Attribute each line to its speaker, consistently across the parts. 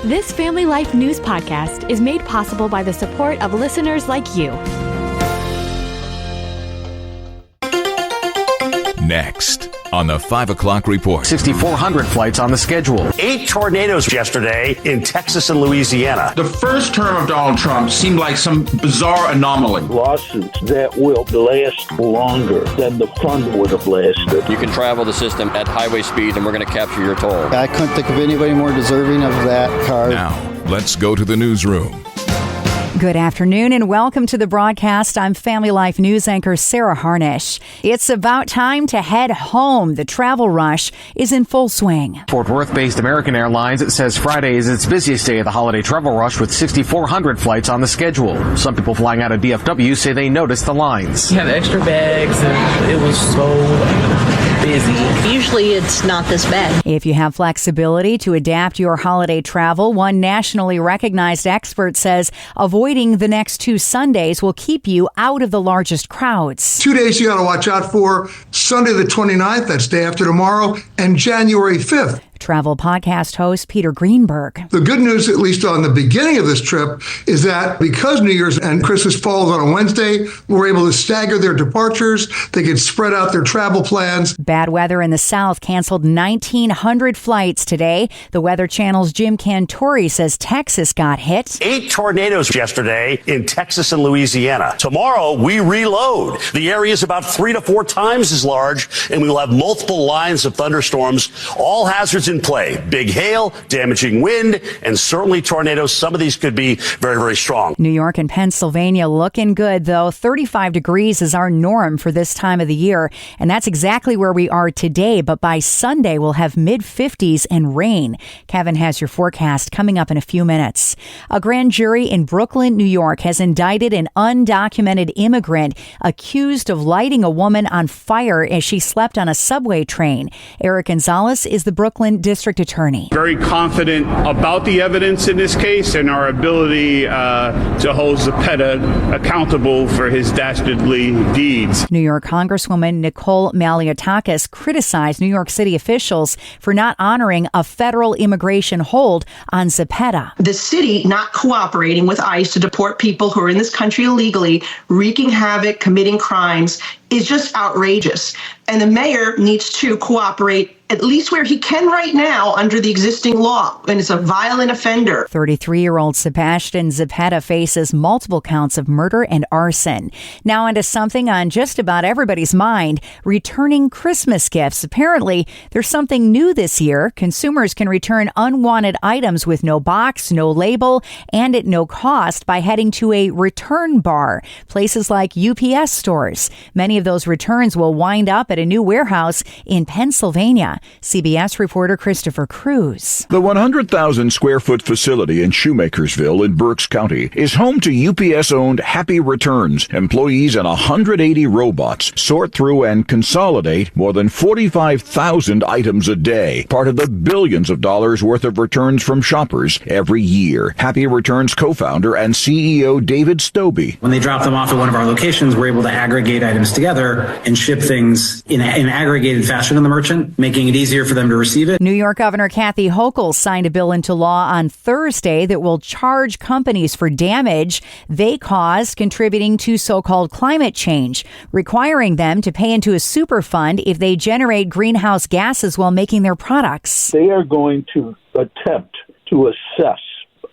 Speaker 1: This Family Life News podcast is made possible by the support of listeners like you.
Speaker 2: Next on the 5 o'clock report.
Speaker 3: 6,400 flights on the schedule.
Speaker 4: 8 tornadoes yesterday in Texas and Louisiana.
Speaker 5: The first term of Donald Trump seemed like some bizarre anomaly.
Speaker 6: Lawsuits that will last longer than the fund would have lasted.
Speaker 7: You can travel the system at highway speed and we're going to capture your toll.
Speaker 8: I couldn't think of anybody more deserving of that card.
Speaker 2: Now, let's go to the newsroom.
Speaker 9: Good afternoon and welcome to the broadcast. I'm Family Life News anchor Sarah Harnish. It's about time to head home. The travel rush is in full swing.
Speaker 3: Fort Worth-based American Airlines says Friday is its busiest day of the holiday travel rush with 6,400 flights on the schedule. Some people flying out of DFW say they noticed the lines.
Speaker 10: We had extra bags and it was so busy.
Speaker 11: Usually it's not this bad.
Speaker 9: If you have flexibility to adapt your holiday travel, one nationally recognized expert says avoiding the next 2 Sundays will keep you out of the largest crowds.
Speaker 12: 2 days you got to watch out for: Sunday the 29th, that's day after tomorrow, and January 5th.
Speaker 9: Travel podcast host Peter Greenberg.
Speaker 12: The good news, at least on the beginning of this trip, is that because New Year's and Christmas falls on a Wednesday, we're able to stagger their departures. They can spread out their travel plans.
Speaker 9: Bad weather in the South canceled 1,900 flights today. The Weather Channel's Jim Cantori says Texas got hit.
Speaker 4: 8 tornadoes yesterday in Texas and Louisiana. Tomorrow, we reload. The area is about 3 to 4 times as large, and we will have multiple lines of thunderstorms. All hazards in play: big hail, damaging wind, and certainly tornadoes. Some of these could be very, very strong.
Speaker 9: New York and Pennsylvania looking good, though. 35 degrees is our norm for this time of the year, and that's exactly where we are today. But by Sunday, we'll have mid-50s and rain. Kevin has your forecast coming up in a few minutes. A grand jury in Brooklyn, New York, has indicted an undocumented immigrant accused of lighting a woman on fire as she slept on a subway train. Eric Gonzalez is the Brooklyn District Attorney.
Speaker 13: Very confident about the evidence in this case and our ability to hold Zepeda accountable for his dastardly deeds.
Speaker 9: New York Congresswoman Nicole Malliotakis criticized New York City officials for not honoring a federal immigration hold on Zepeda.
Speaker 14: The city not cooperating with ICE to deport people who are in this country illegally, wreaking havoc, committing crimes, is just outrageous. And the mayor needs to cooperate at least where he can right now under the existing law, and it's a violent offender.
Speaker 9: 33-year-old Sebastian Zepeda faces multiple counts of murder and arson. Now onto something on just about everybody's mind: returning Christmas gifts. Apparently, there's something new this year. Consumers can return unwanted items with no box, no label, and at no cost by heading to a return bar, places like UPS stores. Many of those returns will wind up at a new warehouse in Pennsylvania. CBS reporter Christopher Cruz.
Speaker 15: The 100,000 square foot facility in Shoemakersville in Berks County is home to UPS-owned Happy Returns. Employees and 180 robots sort through and consolidate more than 45,000 items a day, part of the billions of dollars worth of returns from shoppers every year. Happy Returns co-founder and CEO David Stobie.
Speaker 16: When they drop them off at one of our locations, we're able to aggregate items together and ship things in aggregated fashion to the merchant, making it easier for them to receive it.
Speaker 9: New York Governor Kathy Hochul signed a bill into law on Thursday that will charge companies for damage they caused contributing to so-called climate change, requiring them to pay into a super fund if they generate greenhouse gases while making their products.
Speaker 6: They are going to attempt to assess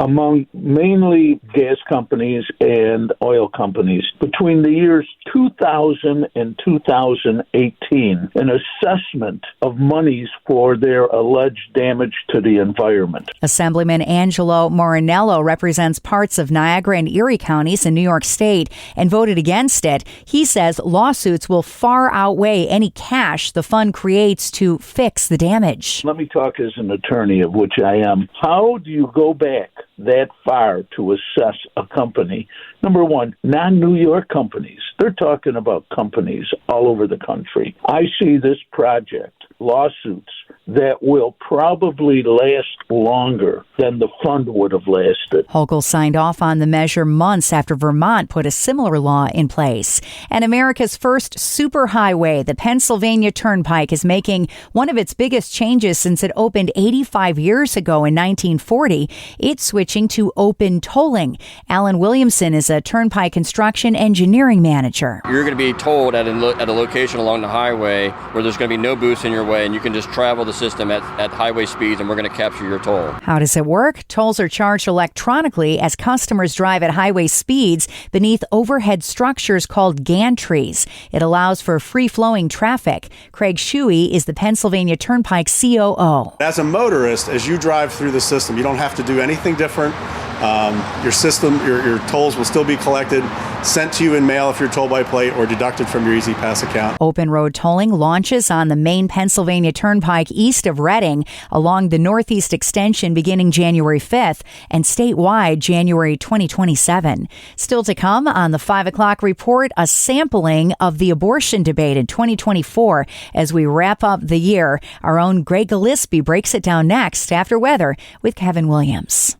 Speaker 6: among mainly gas companies and oil companies between the years 2000 and 2018, an assessment of monies for their alleged damage to the environment.
Speaker 9: Assemblyman Angelo Morinello represents parts of Niagara and Erie counties in New York State and voted against it. He says lawsuits will far outweigh any cash the fund creates to fix the damage.
Speaker 6: Let me talk as an attorney, of which I am. How do you go back that far to assess a company? Number one, non-New York companies. They're talking about companies all over the country. I see this project, lawsuits that will probably last longer than the fund would have lasted.
Speaker 9: Hochul signed off on the measure months after Vermont put a similar law in place. And America's first superhighway, the Pennsylvania Turnpike, is making one of its biggest changes since it opened 85 years ago in 1940. It's switching to open tolling. Alan Williamson is a Turnpike construction engineering manager.
Speaker 7: You're going to be tolled at a location along the highway where there's going to be no booths in your way, and you can just travel the system at highway speeds, and we're going to capture your toll.
Speaker 9: How does it work? Tolls are charged electronically as customers drive at highway speeds beneath overhead structures called gantries. It allows for free-flowing traffic. Craig Shuey is the Pennsylvania Turnpike COO.
Speaker 17: As a motorist, as you drive through the system, you don't have to do anything different. Your system, your tolls will still be collected, sent to you in mail if you're toll by plate, or deducted from your Easy Pass account.
Speaker 9: Open road tolling launches on the main Pennsylvania Turnpike east of Reading along the Northeast Extension beginning January 5th and statewide January 2027. Still to come on the 5 o'clock report, a sampling of the abortion debate in 2024 as we wrap up the year. Our own Greg Gillespie breaks it down next after weather with Kevin Williams.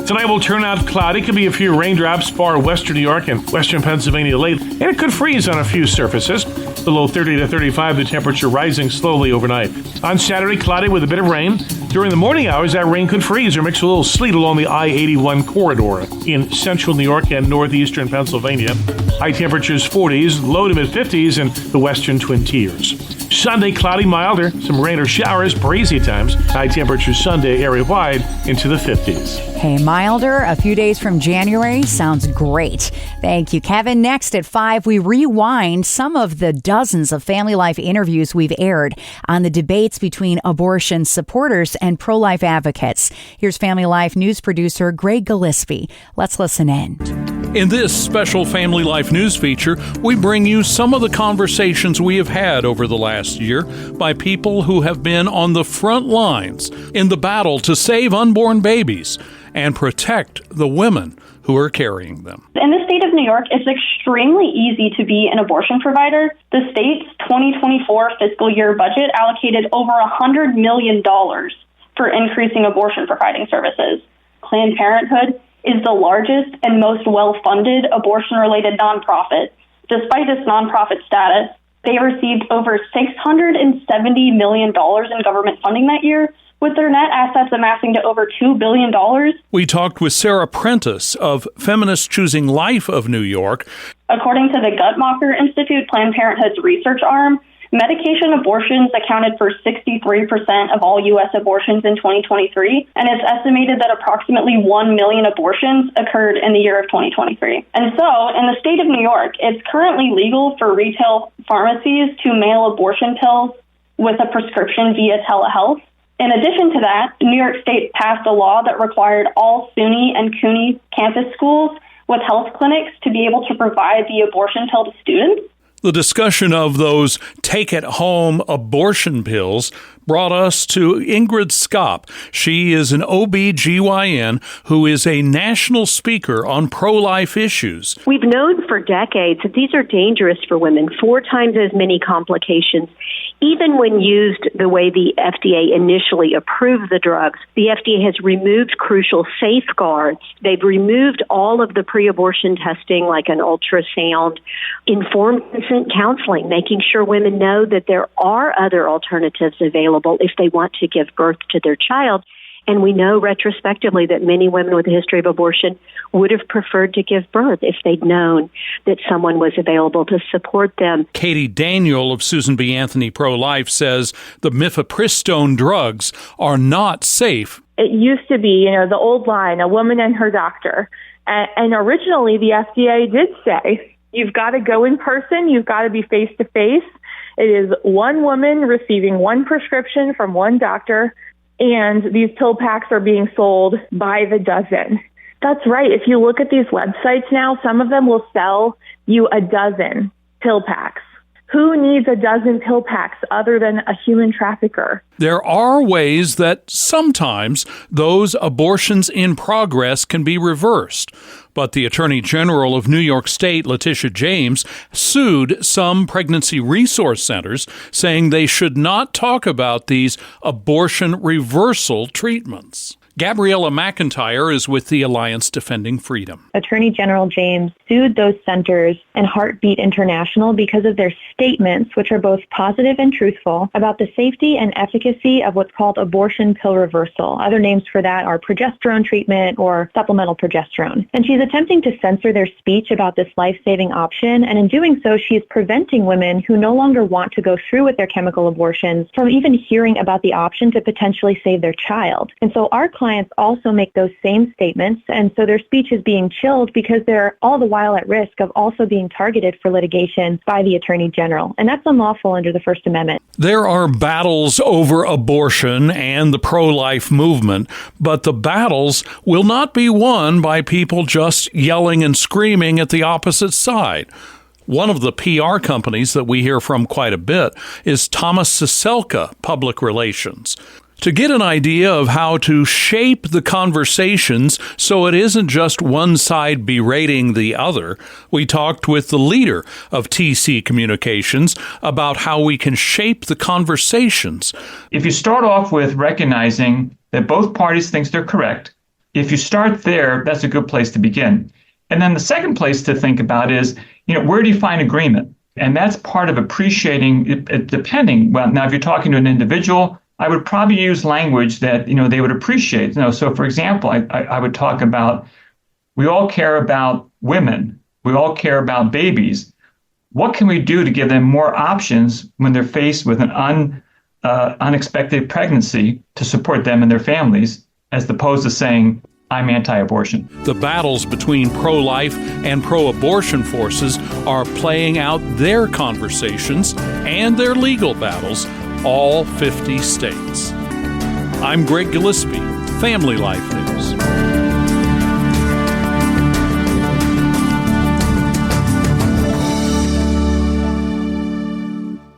Speaker 18: Tonight will turn out cloudy. Could be a few raindrops far western New York and western Pennsylvania late, and it could freeze on a few surfaces. Below 30 to 35, the temperature rising slowly overnight. On Saturday, cloudy with a bit of rain. During the morning hours, that rain could freeze or mix with a little sleet along the I-81 corridor in central New York and northeastern Pennsylvania. High temperatures 40s, low to mid-50s in the western Twin Tiers. Sunday, cloudy, milder, some rain or showers, breezy times. High temperatures Sunday area-wide into the 50s.
Speaker 9: Hey, milder, a few days from January. Sounds great. Thank you, Kevin. Next at 5, we rewind some of the dozens of Family Life interviews we've aired on the debates between abortion supporters and pro-life advocates. Here's Family Life news producer Greg Gillespie. Let's listen in.
Speaker 19: In this special Family Life news feature, we bring you some of the conversations we have had over the last year by people who have been on the front lines in the battle to save unborn babies and protect the women who are carrying them.
Speaker 20: In the state of New York, it's extremely easy to be an abortion provider. The state's 2024 fiscal year budget allocated over $100 million for increasing abortion providing services. Planned Parenthood is the largest and most well-funded abortion-related nonprofit. Despite its nonprofit status, they received over $670 million in government funding that year, with their net assets amassing to over $2 billion.
Speaker 19: We talked with Sarah Prentice of Feminists Choosing Life of New York.
Speaker 20: According to the Guttmacher Institute, Planned Parenthood's research arm, medication abortions accounted for 63% of all U.S. abortions in 2023, and it's estimated that approximately 1 million abortions occurred in the year of 2023. And so, in the state of New York, it's currently legal for retail pharmacies to mail abortion pills with a prescription via telehealth. In addition to that, New York State passed a law that required all SUNY and CUNY campus schools with health clinics to be able to provide the abortion pill to students.
Speaker 19: The discussion of those take-at-home abortion pills brought us to Ingrid Skopp. She is an OB/GYN who is a national speaker on pro-life issues.
Speaker 21: We've known for decades that these are dangerous for women, 4 times as many complications. Even when used the way the FDA initially approved the drugs, the FDA has removed crucial safeguards. They've removed all of the pre-abortion testing like an ultrasound, informed consent counseling, making sure women know that there are other alternatives available if they want to give birth to their child. And we know retrospectively that many women with a history of abortion would have preferred to give birth if they'd known that someone was available to support them.
Speaker 19: Katie Daniel of Susan B. Anthony Pro-Life says the mifepristone drugs are not safe.
Speaker 22: It used to be, the old line, a woman and her doctor. And originally the FDA did say, you've got to go in person, you've got to be face-to-face. It is one woman receiving one prescription from one doctor, and these pill packs are being sold by the dozen. That's right. If you look at these websites now, some of them will sell you a dozen pill packs. Who needs a dozen pill packs other than a human trafficker?
Speaker 19: There are ways that sometimes those abortions in progress can be reversed. But the Attorney General of New York State, Letitia James, sued some pregnancy resource centers, saying they should not talk about these abortion reversal treatments. Gabriella McIntyre is with the Alliance Defending Freedom.
Speaker 22: Attorney General James sued those centers and Heartbeat International because of their statements, which are both positive and truthful, about the safety and efficacy of what's called abortion pill reversal. Other names for that are progesterone treatment or supplemental progesterone. And she's attempting to censor their speech about this life-saving option, and in doing so, she's preventing women who no longer want to go through with their chemical abortions from even hearing about the option to potentially save their child. And so our clients also make those same statements, and so their speech is being chilled because they're all the while at risk of also being targeted for litigation by the Attorney General, and that's unlawful under the First Amendment.
Speaker 19: There are battles over abortion and the pro-life movement, but the battles will not be won by people just yelling and screaming at the opposite side. One of the PR companies that we hear from quite a bit is Thomas Siselka Public Relations. To get an idea of how to shape the conversations so it isn't just one side berating the other, we talked with the leader of TC Communications about how we can shape the conversations.
Speaker 1: If you start off with recognizing that both parties think they're correct, if you start there, that's a good place to begin. And then the second place to think about is, where do you find agreement? And that's part of appreciating it, depending. Well, now, if you're talking to an individual, I would probably use language that, they would appreciate. So, for example, I would talk about, we all care about women. We all care about babies. What can we do to give them more options when they're faced with an unexpected pregnancy to support them and their families, as opposed to saying, I'm anti-abortion.
Speaker 19: The battles between pro-life and pro-abortion forces are playing out their conversations and their legal battles, all 50 states. I'm Greg Gillespie, Family Life News.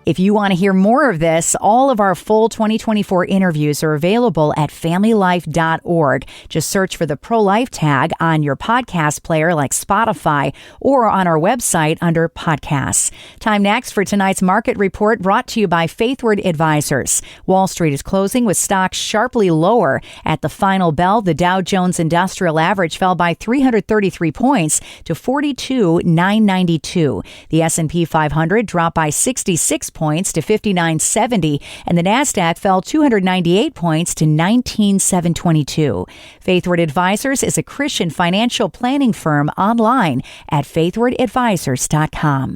Speaker 9: If you want to hear more of this, all of our full 2024 interviews are available at familylife.org. Just search for the pro-life tag on your podcast player like Spotify or on our website under podcasts. Time next for tonight's market report brought to you by Faithward Advisors. Wall Street is closing with stocks sharply lower. At the final bell, the Dow Jones Industrial Average fell by 333 points to 42,992. The S&P 500 dropped by 66 points to 5970, and the Nasdaq fell 298 points to 19722. Faithward Advisors is a Christian financial planning firm online at faithwardadvisors.com.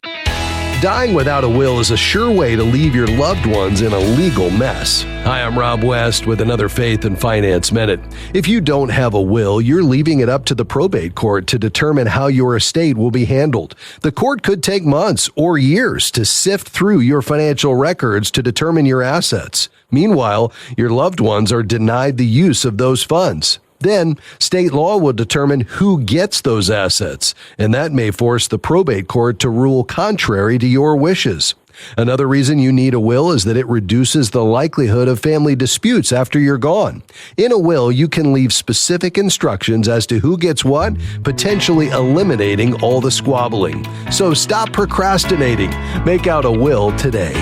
Speaker 5: Dying without a will is a sure way to leave your loved ones in a legal mess. Hi, I'm Rob West with another Faith and Finance Minute. If you don't have a will, you're leaving it up to the probate court to determine how your estate will be handled. The court could take months or years to sift through your financial records to determine your assets. Meanwhile, your loved ones are denied the use of those funds. Then, state law will determine who gets those assets, and that may force the probate court to rule contrary to your wishes. Another reason you need a will is that it reduces the likelihood of family disputes after you're gone. In a will, you can leave specific instructions as to who gets what, potentially eliminating all the squabbling. So stop procrastinating. Make out a will today.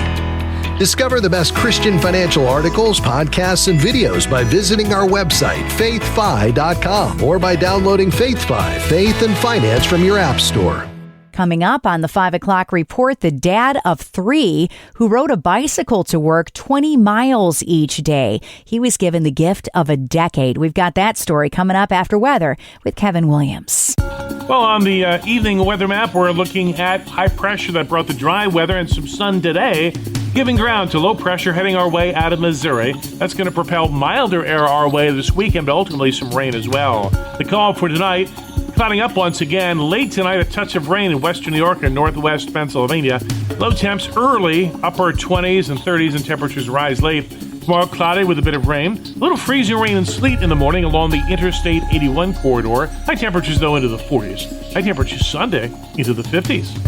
Speaker 5: Discover the best Christian financial articles, podcasts, and videos by visiting our website, faithfi.com, or by downloading FaithFi, Faith and Finance from your app store.
Speaker 9: Coming up on the 5 o'clock report, the dad of 3 who rode a bicycle to work 20 miles each day. He was given the gift of a decade. We've got that story coming up after weather with Kevin Williams.
Speaker 18: Well, on the evening weather map, we're looking at high pressure that brought the dry weather and some sun today, giving ground to low pressure heading our way out of Missouri. That's going to propel milder air our way this weekend, but ultimately some rain as well. The call for tonight, clouding up once again. Late tonight, a touch of rain in western New York and northwest Pennsylvania. Low temps early, upper 20s and 30s, and temperatures rise late. Tomorrow, cloudy with a bit of rain. A little freezing rain and sleet in the morning along the Interstate 81 corridor. High temperatures, though, into the 40s. High temperatures Sunday into the 50s.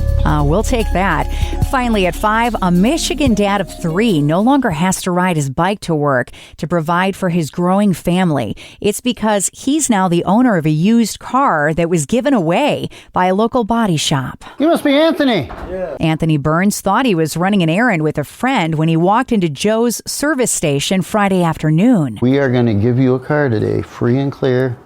Speaker 9: We'll take that. Finally, at 5, a Michigan dad of 3 no longer has to ride his bike to work to provide for his growing family. It's because he's now the owner of a used car that was given away by a local body shop.
Speaker 2: You must be Anthony.
Speaker 9: Yeah. Anthony Burns thought he was running an errand with a friend when he walked into Joe's service station Friday afternoon.
Speaker 2: We are going to give you a car today, free and clear,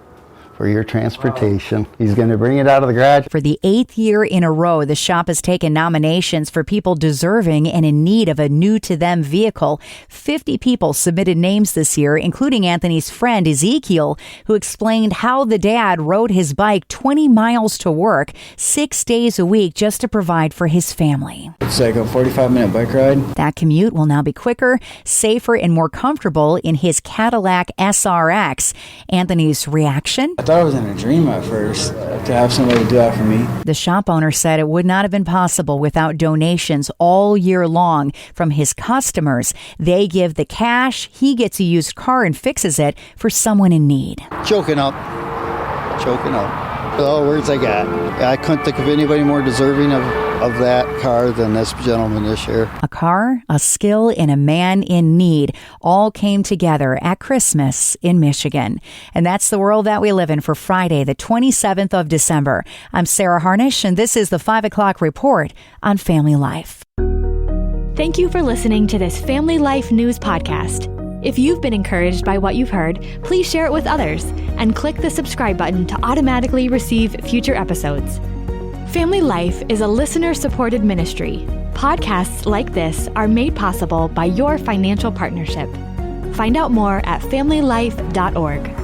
Speaker 2: for your transportation. He's going to bring it out of the garage.
Speaker 9: For the 8th year in a row, the shop has taken nominations for people deserving and in need of a new-to-them vehicle. 50 people submitted names this year, including Anthony's friend Ezekiel, who explained how the dad rode his bike 20 miles to work 6 days a week just to provide for his family.
Speaker 2: It's like a 45-minute bike ride.
Speaker 9: That commute will now be quicker, safer, and more comfortable in his Cadillac SRX. Anthony's reaction?
Speaker 2: I thought it was in a dream at first to have somebody do that for me.
Speaker 9: The shop owner said it would not have been possible without donations all year long from his customers. They give the cash, he gets a used car and fixes it for someone in need.
Speaker 2: Choking up. All the words I got. I couldn't think of anybody more deserving of that car than this gentleman this year.
Speaker 9: A car, a skill, and a man in need all came together at Christmas in Michigan. And that's the world that we live in for Friday, the 27th of December. I'm Sarah Harnish, and this is the 5 o'clock report on Family Life.
Speaker 8: Thank you for listening to this Family Life News podcast. If you've been encouraged by what you've heard, please share it with others and click the subscribe button to automatically receive future episodes. Family Life is a listener-supported ministry. Podcasts like this are made possible by your financial partnership. Find out more at familylife.org.